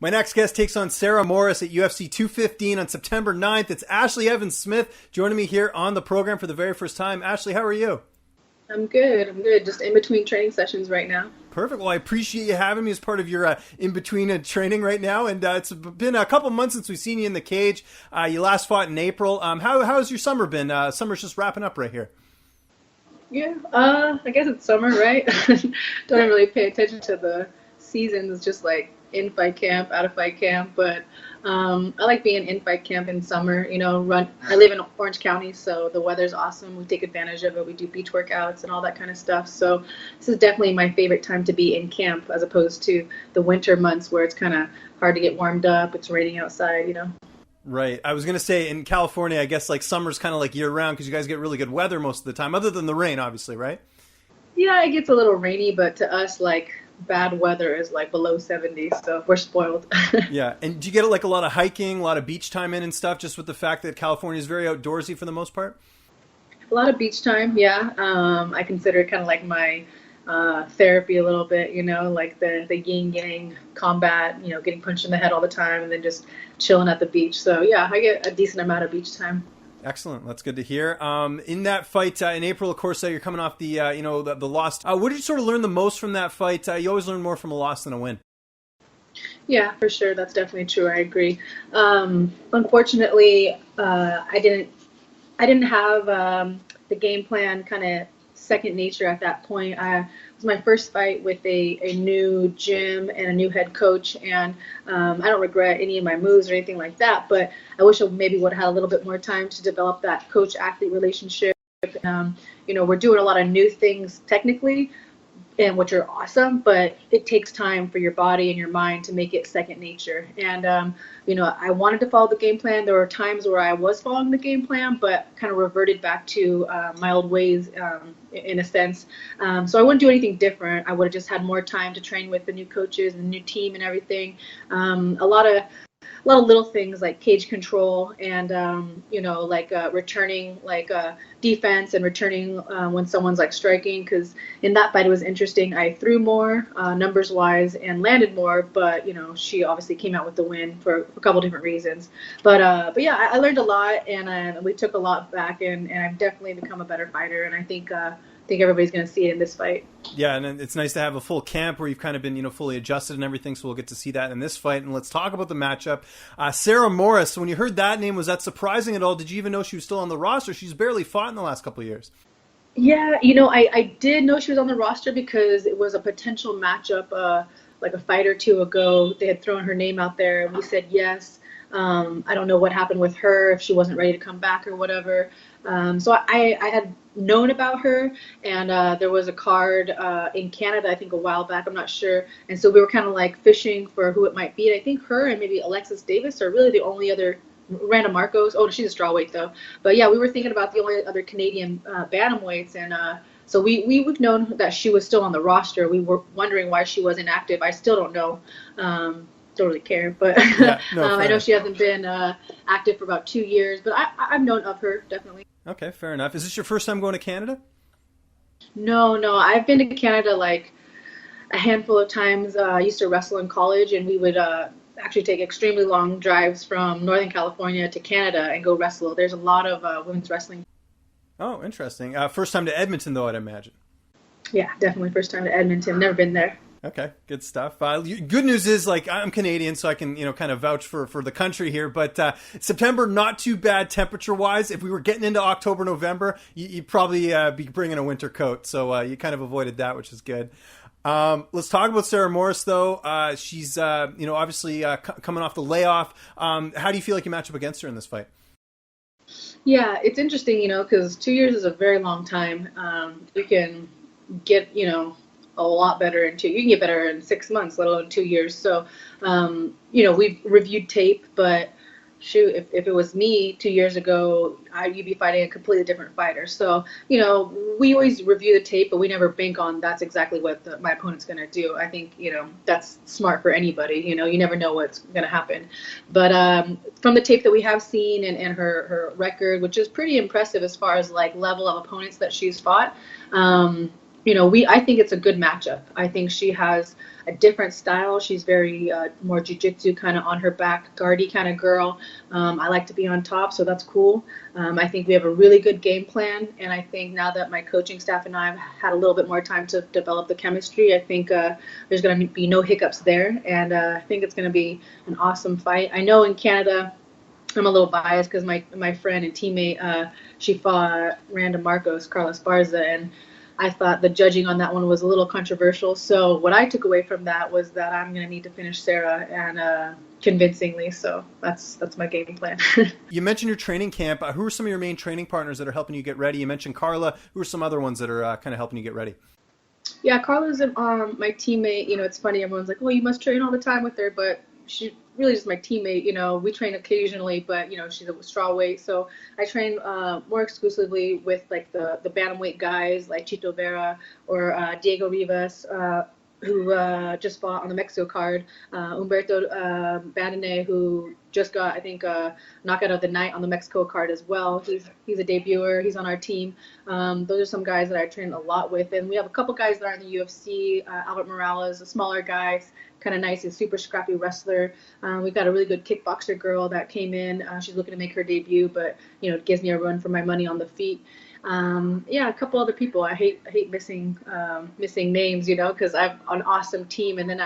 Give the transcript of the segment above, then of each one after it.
My next guest takes on Sarah Moras at UFC 215 on September 9th. It's Ashlee Evans-Smith joining me here on the program for the very first time. Ashlee, how are you? I'm good. Just in between training sessions right now. Perfect. Well, I appreciate you having me as part of your in-between training right now. And it's been a couple months since we've seen you in the cage. You last fought in April. How's your summer been? Summer's just wrapping up right here. Yeah, I guess it's summer, right? Don't really pay attention to the seasons. It's just like in fight camp, out of fight camp. But I like being in fight camp in summer. I live in Orange County, so the weather's awesome. We take advantage of it. We do beach workouts and all that kind of stuff. So this is definitely my favorite time to be in camp, as opposed to the winter months where it's kind of hard to get warmed up. It's raining outside, Right. I was going to say in California, I guess like summer's kind of like year round because you guys get really good weather most of the time, other than the rain, obviously, right? Yeah, it gets a little rainy, but to us, like, bad weather is like below 70, so we're spoiled. Yeah. And do you get like a lot of hiking, a lot of beach time in and stuff, just with the fact that California is very outdoorsy for the most part? A lot of beach time, yeah. I consider it kind of like my therapy a little bit, like the yin-yang combat, getting punched in the head all the time and then just chilling at the beach. So, yeah, I get a decent amount of beach time. Excellent. That's good to hear. In that fight in April, of course, you're coming off the loss. What did you sort of learn the most from that fight? You always learn more from a loss than a win. Yeah, for sure. That's definitely true. I agree. Unfortunately, I didn't have the game plan kind of second nature at that point. It was my first fight with a new gym and a new head coach, and I don't regret any of my moves or anything like that, but I wish I maybe would have had a little bit more time to develop that coach-athlete relationship. We're doing a lot of new things technically, and which are awesome, but it takes time for your body and your mind to make it second nature. And, I wanted to follow the game plan. There were times where I was following the game plan, but kind of reverted back to my old ways in a sense. So I wouldn't do anything different. I would have just had more time to train with the new coaches and the new team and everything. A lot of little things like cage control and, returning defense and returning when someone's like striking. Because in that fight, it was interesting. I threw more numbers wise and landed more, but, she obviously came out with the win for a couple different reasons. But yeah, I learned a lot and we took a lot back and I've definitely become a better fighter. And I think everybody's going to see it in this fight. Yeah, and it's nice to have a full camp where you've kind of been, fully adjusted and everything, so we'll get to see that in this fight. And let's talk about the matchup. Sarah Moras, when you heard that name, was that surprising at all? Did you even know she was still on the roster? She's barely fought in the last couple of years. Yeah, I did know she was on the roster because it was a potential matchup like a fight or two ago. They had thrown her name out there, and we said yes. I don't know what happened with her, if she wasn't ready to come back or whatever. So I had known about her, and there was a card in Canada, I think a while back, I'm not sure. And so we were kind of like fishing for who it might be. And I think her and maybe Alexis Davis are really the only other, Randa Marcos. Oh, she's a strawweight though. But yeah, we were thinking about the only other Canadian bantamweights. And so we've known that she was still on the roster. We were wondering why she wasn't active. I still don't know. Don't really care, but yeah, no, I know she hasn't been active for about 2 years, but I've known of her, definitely. Okay, fair enough. Is this your first time going to Canada? No, I've been to Canada like a handful of times. I used to wrestle in college, and we would actually take extremely long drives from Northern California to Canada and go wrestle. There's a lot of women's wrestling. Oh, interesting. First time to Edmonton, though, I'd imagine. Yeah, definitely first time to Edmonton. Never been there. Okay, good stuff. Good news is, like, I'm Canadian, so I can, kind of vouch for the country here. But September, not too bad temperature-wise. If we were getting into October, November, you'd probably be bringing a winter coat. So you kind of avoided that, which is good. Let's talk about Sarah Moras, though. She's, obviously coming off the layoff. How do you feel like you match up against her in this fight? Yeah, it's interesting, because 2 years is a very long time. You can get, a lot better you can get better in 6 months, let alone 2 years. So, we've reviewed tape, but shoot, if it was me 2 years ago, you'd be fighting a completely different fighter. So, we always review the tape, but we never bank on that's exactly what my opponent's going to do. I think, that's smart for anybody. You never know what's going to happen. But from the tape that we have seen and her record, which is pretty impressive as far as like level of opponents that she's fought, I think it's a good matchup. I think she has a different style. She's very more jiu-jitsu kind of on her back, guardy kind of girl. I like to be on top, so that's cool. I think we have a really good game plan, and I think now that my coaching staff and I have had a little bit more time to develop the chemistry, I think there's going to be no hiccups there, and I think it's going to be an awesome fight. I know in Canada, I'm a little biased because my friend and teammate, she fought Randa Marcos, Carlos Barza, and I thought the judging on that one was a little controversial. So what I took away from that was that I'm going to need to finish Sarah, and convincingly. So that's my game plan. You mentioned your training camp. Who are some of your main training partners that are helping you get ready? You mentioned Carla. Who are some other ones that are kind of helping you get ready? Yeah, Carla's my teammate. It's funny. Everyone's like, oh, you must train all the time with her, but she really just my teammate. We train occasionally, but she's a straw weight, so I train more exclusively with like the bantamweight guys like Chito Vera or Diego Rivas, who just fought on the Mexico card, Humberto Bandone, who just got, I think, knockout of the night on the Mexico card as well. He's a debuter. He's on our team. Those are some guys that I train a lot with. And we have a couple guys that are in the UFC. Albert Morales, a smaller guy, kind of nice. He's a super scrappy wrestler. We've got a really good kickboxer girl that came in. She's looking to make her debut, but, it gives me a run for my money on the feet. A couple other people. I hate missing names, because I have an awesome team, and then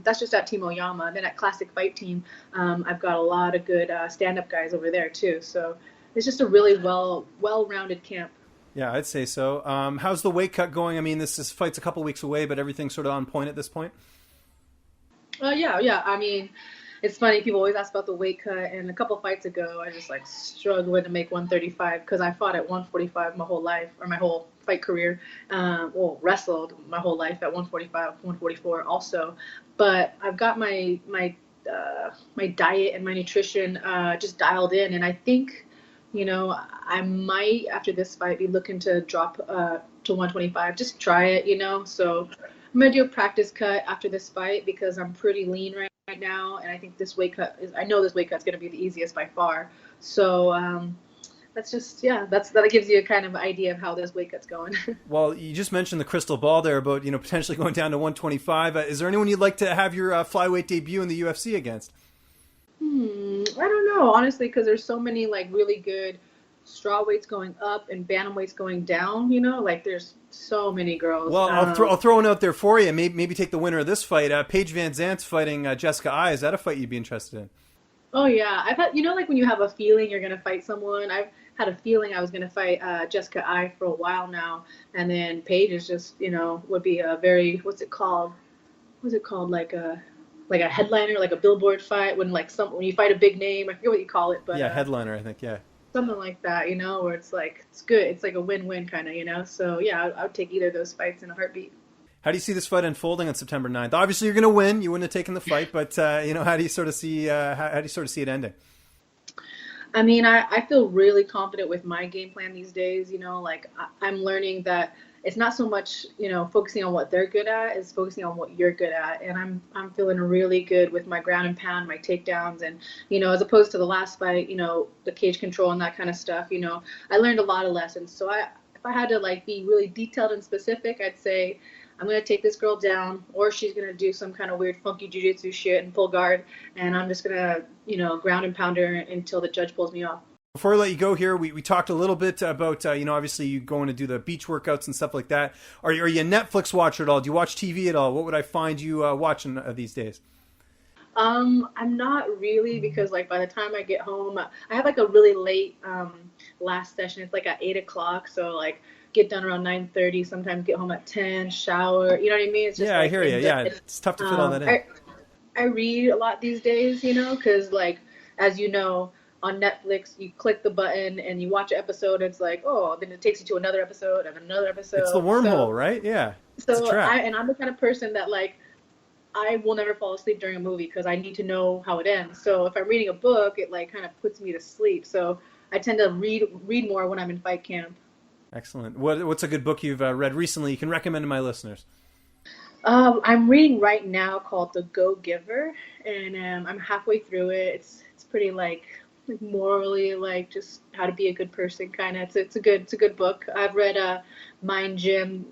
that's just at Team Oyama. And then at Classic Fight Team, I've got a lot of good stand-up guys over there too. So it's just a really well-rounded camp. Yeah, I'd say so. How's the weight cut going? I mean, this fight's a couple weeks away, but everything's sort of on point at this point. Yeah. I mean, it's funny, people always ask about the weight cut, and a couple fights ago, I just struggled to make 135 because I fought at 145 my whole life, or my whole fight career. Wrestled my whole life at 145, 144 also. But I've got my diet and my nutrition just dialed in, and I think, I might, after this fight, be looking to drop to 125, just try it, so I'm going to do a practice cut after this fight because I'm pretty lean right now, and I think this weight cut is going to be the easiest by far. So that gives you a kind of idea of how this weight cut's going. Well, you just mentioned the crystal ball there about potentially going down to 125. Is there anyone you'd like to have your flyweight debut in the UFC against? I don't know, honestly, because there's so many really good straw weights going up and bantamweights going down. There's so many girls. Well, I'll throw one out there for you. Maybe take the winner of this fight. Paige Van Zant's fighting Jessica Ai. Is that a fight you'd be interested in? Oh yeah, I've had when you have a feeling you're gonna fight someone. I've had a feeling I was gonna fight Jessica Ai for a while now, and then Paige is just would be a very what's it called like a headliner, like a billboard fight when when you fight a big name. I forget what you call it, but headliner, I think, yeah. Something like that, where it's it's good. It's like a win-win kind of, So yeah, I would take either of those fights in a heartbeat. How do you see this fight unfolding on September 9th? Obviously, you're going to win. You wouldn't have taken the fight, but how do you sort of see it ending? I mean, I feel really confident with my game plan these days. I'm learning that it's not so much focusing on what they're good at, it's focusing on what you're good at. And I'm feeling really good with my ground and pound, my takedowns, and as opposed to the last fight, the cage control and that kind of stuff. I learned a lot of lessons. So if I had to be really detailed and specific, I'd say I'm going to take this girl down, or she's going to do some kind of weird funky jiu-jitsu shit and pull guard, and I'm just going to ground and pound her until the judge pulls me off. Before I let you go here, we talked a little bit about, obviously you going to do the beach workouts and stuff like that. Are you a Netflix watcher at all? Do you watch TV at all? What would I find you watching these days? I'm not really, because by the time I get home, I have a really late last session. It's at 8 o'clock, so get done around 9:30. Sometimes get home at 10, shower. You know what I mean? It's just, I hear you. Yeah, it's tough to fit all that in. I read a lot these days, because as you know, on Netflix, you click the button and you watch an episode. It's then it takes you to another episode and another episode. It's the wormhole, right? Yeah. So I'm the kind of person that I will never fall asleep during a movie because I need to know how it ends. So if I'm reading a book, it kind of puts me to sleep. So I tend to read more when I'm in fight camp. Excellent. What's a good book you've read recently you can recommend to my listeners? I'm reading right now called The Go Giver, and I'm halfway through it. It's pretty like morally, like just how to be a good person kind of. It's a good book. I've read Mind Gym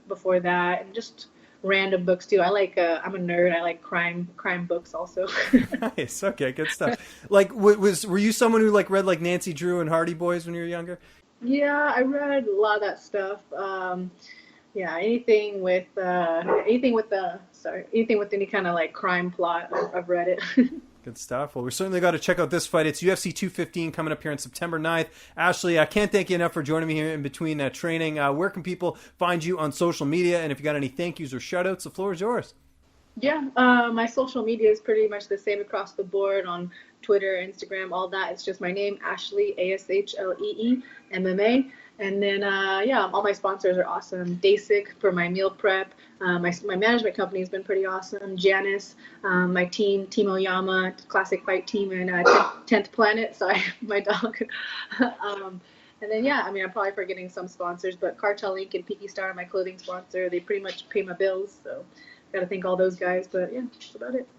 before that, and just random books too. I'm a nerd. I like crime books also. Nice. Okay, good stuff. Like, were you someone who like read like Nancy Drew and Hardy Boys when you were younger? Yeah, I read a lot of that stuff. Yeah, anything with any kind of like crime plot, I've read it. Good stuff. Well, we certainly got to check out this fight. It's UFC 215 coming up here on September 9th. Ashlee, I can't thank you enough for joining me here in between training. Where can people find you on social media? And if you got any thank yous or shout outs, the floor is yours. Yeah, my social media is pretty much the same across the board on Twitter, Instagram, all that. It's just my name, Ashlee, Ashlee MMA. And then, yeah, all my sponsors are awesome. Basic for my meal prep. My management company has been pretty awesome. Janice, my team Oyama, Classic Fight Team, and 10th Planet. Sorry, my dog. And then, yeah, I mean, I'm probably forgetting some sponsors, but Cartel Inc. and Peaky Star are my clothing sponsor. They pretty much pay my bills, so got to thank all those guys. But, yeah, that's about it.